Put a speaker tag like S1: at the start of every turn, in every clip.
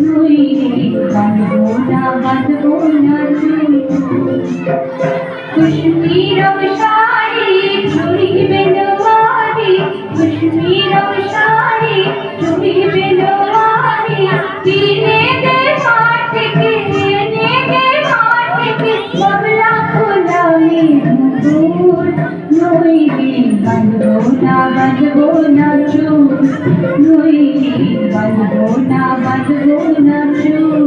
S1: নইলে বাঁধবো না চুল খুশমিরও শাড়ি চুড়িবে নোয়ারি খুশমিরও শাড়ি চুড়িবে নোয়ারি কিনে দে মাঠ থেকে এনে দে মাঠ থেকে বাবলা খোলামে মুকুট নইলে বাঁধবো না চুল নইলে বাঁধবো না চুল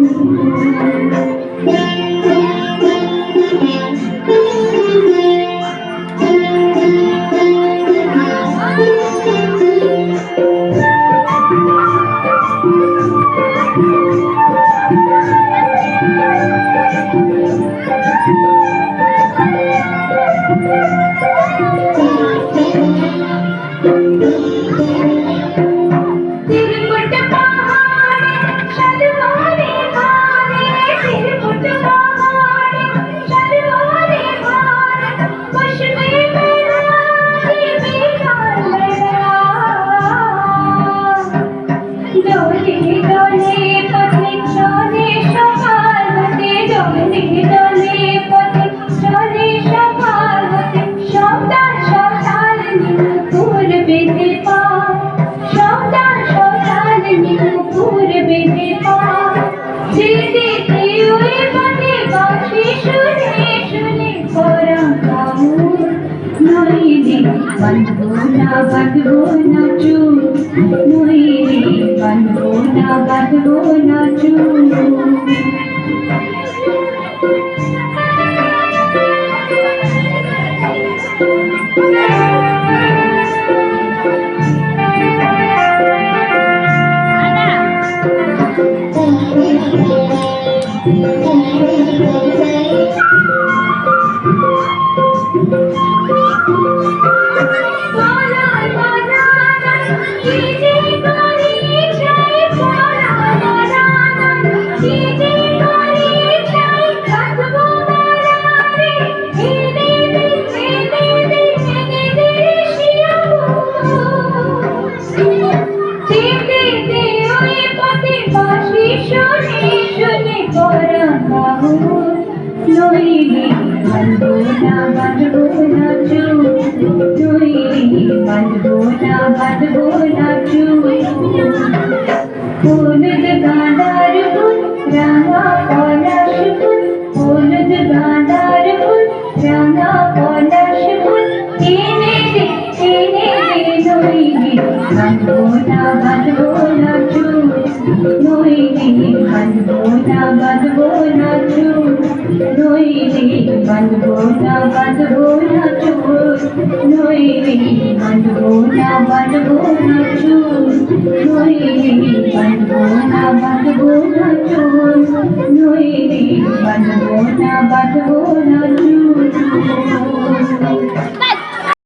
S1: বাঁধবো না চুল নইলে বাঁধবো না চুল নইলে বাঁধবো না চুল নইলে বাঁধবো না চুল হলুদ গাঁদার ফুল রাঙা পলাশ ফুল হলুদ গাঁদার ফুল রাঙা পলাশ ফুল এনে দে নইলে বাঁধবো না চুল নইলে বাঁধবো না চুল নইলে বাঁধবো না চুল নইলে বাঁধবো না চুল নইলে বাঁধবো না চুল নইলে বাঁধবো না